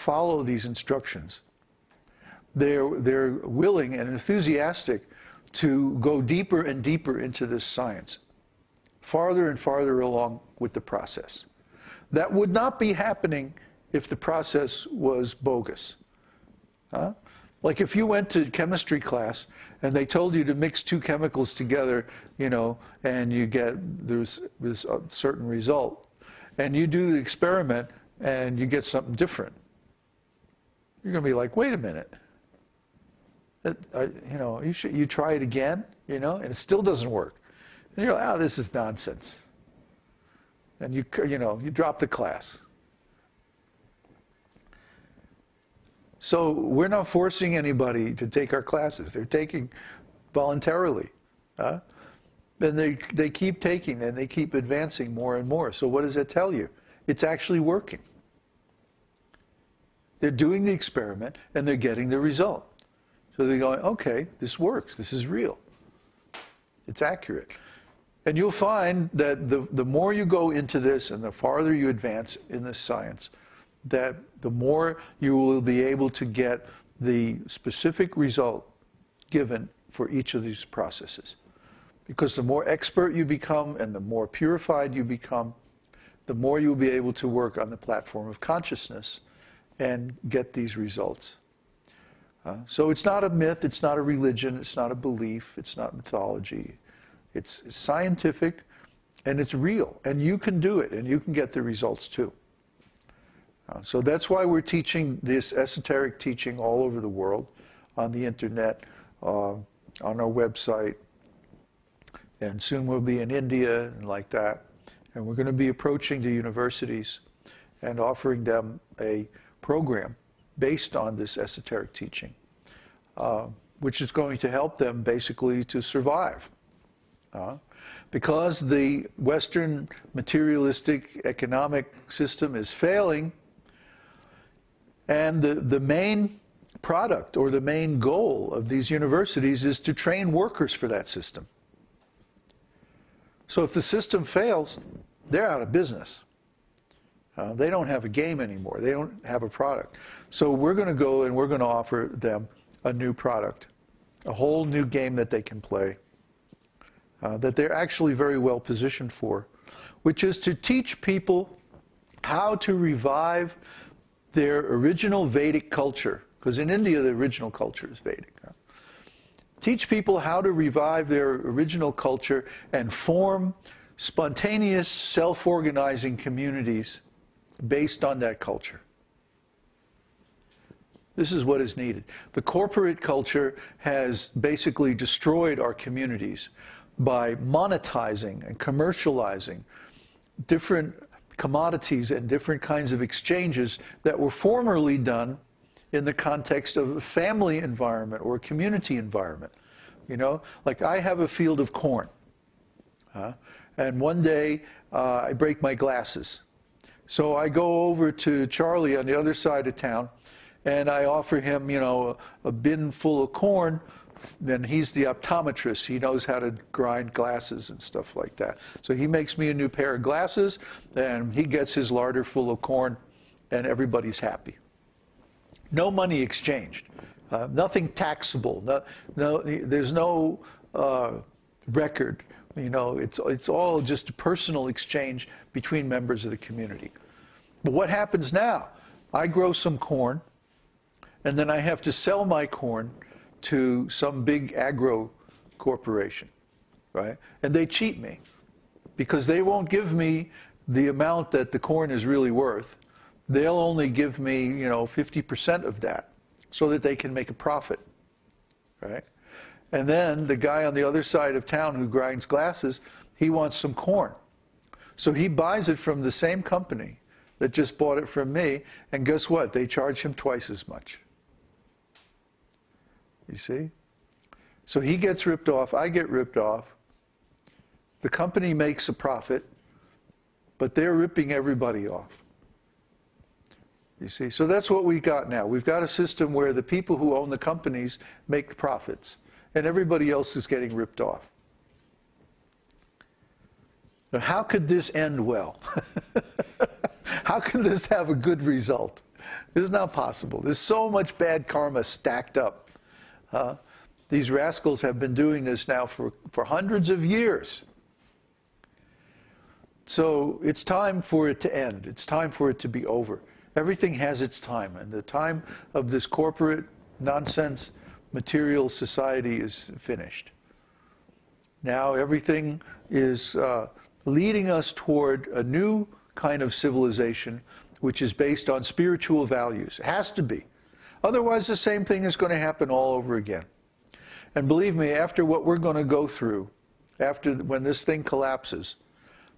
follow these instructions. They're willing and enthusiastic to go deeper and deeper into this science, farther and farther along with the process. That would not be happening if the process was bogus. Like if you went to chemistry class and they told you to mix two chemicals together, you know, and you get this certain result, and you do the experiment and you get something different, you're going to be like, wait a minute. You know, you try it again, you know, and it still doesn't work. And you're like, oh, this is nonsense. And you drop the class. So we're not forcing anybody to take our classes. They're taking voluntarily. And they keep taking and they keep advancing more and more. So what does that tell you? It's actually working. They're doing the experiment and they're getting the result. So they're going, okay, this works, this is real. It's accurate. And you'll find that the more you go into this and the farther you advance in this science, that the more you will be able to get the specific result given for each of these processes. Because the more expert you become and the more purified you become, the more you'll be able to work on the platform of consciousness and get these results. So it's not a myth, it's not a religion, it's not a belief, it's not mythology. It's scientific and it's real. And you can do it and you can get the results too. So that's why we're teaching this esoteric teaching all over the world, on the internet, on our website. And soon we'll be in India and like that. And we're going to be approaching the universities and offering them a program based on this esoteric teaching, which is going to help them basically to survive. Because the Western materialistic economic system is failing, and the main product or the main goal of these universities is to train workers for that system. So if the system fails, they're out of business. They don't have a game anymore. They don't have a product. So we're going to go and we're going to offer them a new product, a whole new game that they can play, that they're actually very well positioned for, which is to teach people how to revive their original Vedic culture. Because in India, the original culture is Vedic. Teach people how to revive their original culture and form spontaneous, self-organizing communities based on that culture. This is what is needed. The corporate culture has basically destroyed our communities by monetizing and commercializing different commodities and different kinds of exchanges that were formerly done in the context of a family environment or a community environment. You know, like I have a field of corn, and one day I break my glasses. So I go over to Charlie on the other side of town, and I offer him, you know, a bin full of corn. And he's the optometrist. He knows how to grind glasses and stuff like that. So he makes me a new pair of glasses, and he gets his larder full of corn, and everybody's happy. No money exchanged. Nothing taxable. There's no record. You know, it's all just a personal exchange between members of the community. But what happens now? I grow some corn, and then I have to sell my corn to some big agro corporation, right? And they cheat me because they won't give me the amount that the corn is really worth. They'll only give me, you know, 50% of that so that they can make a profit, right? And then the guy on the other side of town who grinds glasses, he wants some corn. So he buys it from the same company that just bought it from me, and guess what? They charge him twice as much. You see? So he gets ripped off, I get ripped off. The company makes a profit, but they're ripping everybody off. You see? So that's what we got now. We've got a system where the people who own the companies make the profits, and everybody else is getting ripped off. Now, how could this end well? How can this have a good result? It's not possible. There's so much bad karma stacked up. These rascals have been doing this now for hundreds of years. So it's time for it to end. It's time for it to be over. Everything has its time, and the time of this corporate nonsense material society is finished. Now everything is leading us toward a new kind of civilization which is based on spiritual values. It has to be. Otherwise the same thing is going to happen all over again. And believe me, after what we're going to go through, when this thing collapses,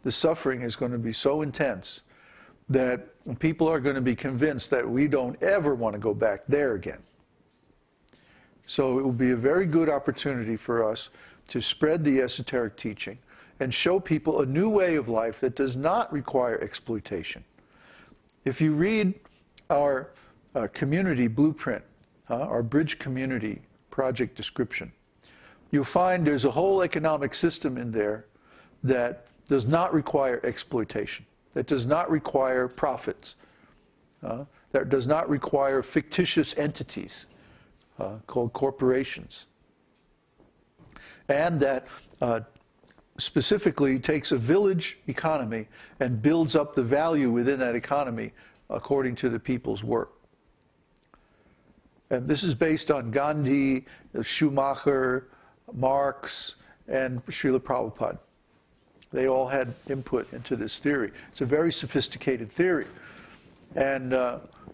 the suffering is going to be so intense that people are going to be convinced that we don't ever want to go back there again. So it will be a very good opportunity for us to spread the esoteric teaching and show people a new way of life that does not require exploitation. If you read our community blueprint, our bridge community project description, you'll find there's a whole economic system in there that does not require exploitation, that does not require profits, that does not require fictitious entities called corporations, and that specifically takes a village economy and builds up the value within that economy according to the people's work. And this is based on Gandhi, Schumacher, Marx, and Srila Prabhupada. They all had input into this theory. It's a very sophisticated theory. And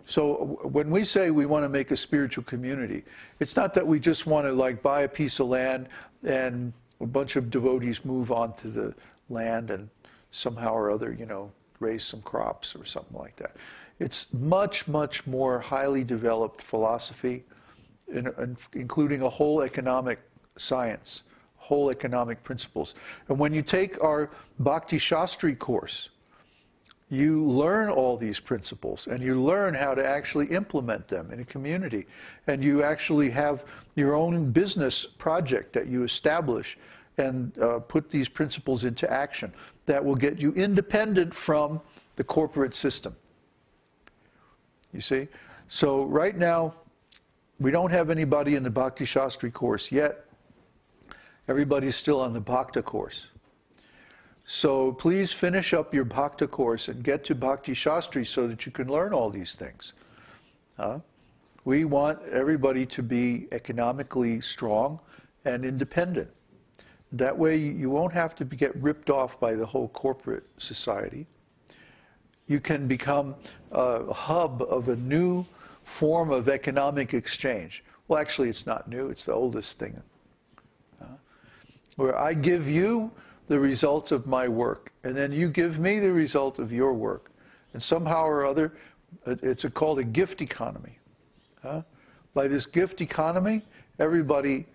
so when we say we want to make a spiritual community, it's not that we just want to like buy a piece of land and a bunch of devotees move onto the land and somehow or other, you know, raise some crops or something like that. It's much, much more highly developed philosophy, including a whole economic science, whole economic principles. And when you take our Bhakti Shastri course, you learn all these principles and you learn how to actually implement them in a community. And you actually have your own business project that you establish and put these principles into action that will get you independent from the corporate system. You see? So right now, we don't have anybody in the Bhakti Shastri course yet. Everybody's still on the Bhakta course. So please finish up your Bhakta course and get to Bhakti Shastri so that you can learn all these things. We want everybody to be economically strong and independent. That way you won't have to get ripped off by the whole corporate society. You can become a hub of a new form of economic exchange. Well, actually it's not new, it's the oldest thing. Where I give you the results of my work, and then you give me the result of your work. And somehow or other, it's called a gift economy. By this gift economy, everybody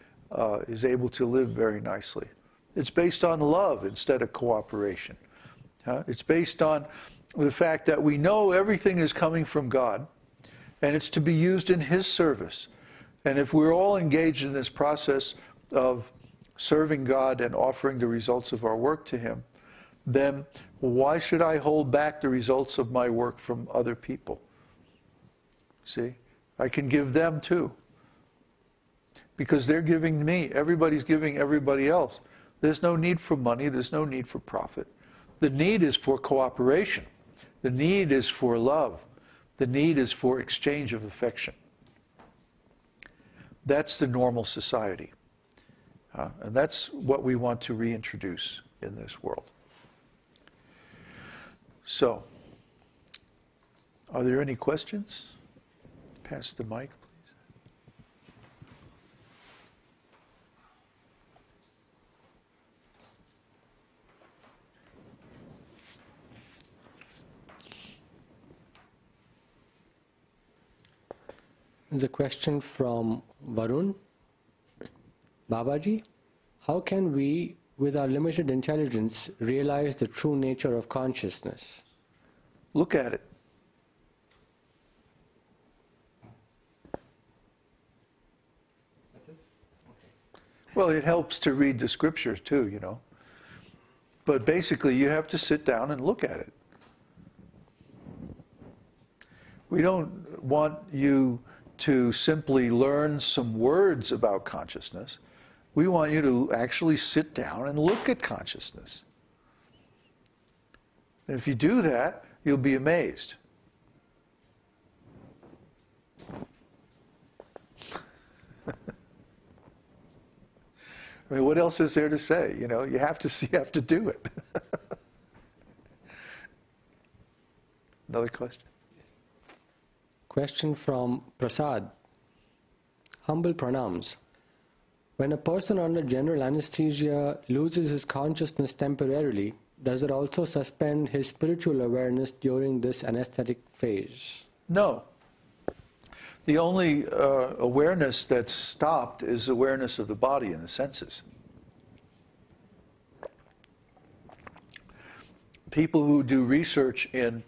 is able to live very nicely. It's based on love instead of cooperation. It's based on the fact that we know everything is coming from God, and it's to be used in His service. And if we're all engaged in this process of serving God and offering the results of our work to Him, then why should I hold back the results of my work from other people? See? I can give them too. Because they're giving me. Everybody's giving everybody else. There's no need for money. There's no need for profit. The need is for cooperation. The need is for love. The need is for exchange of affection. That's the normal society. And that's what we want to reintroduce in this world. So, are there any questions? Pass the mic, please. There's a question from Varun. Babaji, how can we, with our limited intelligence, realize the true nature of consciousness? Look at it. That's it? Okay. Well, it helps to read the scriptures too, you know. But basically, you have to sit down and look at it. We don't want you to simply learn some words about consciousness. We want you to actually sit down and look at consciousness. And if you do that, you'll be amazed. I mean, what else is there to say? You know, you have to do it. Another question? Question from Prasad. Humble pranams. When a person under general anesthesia loses his consciousness temporarily, does it also suspend his spiritual awareness during this anesthetic phase? No. The only awareness that's stopped is awareness of the body and the senses. People who do research in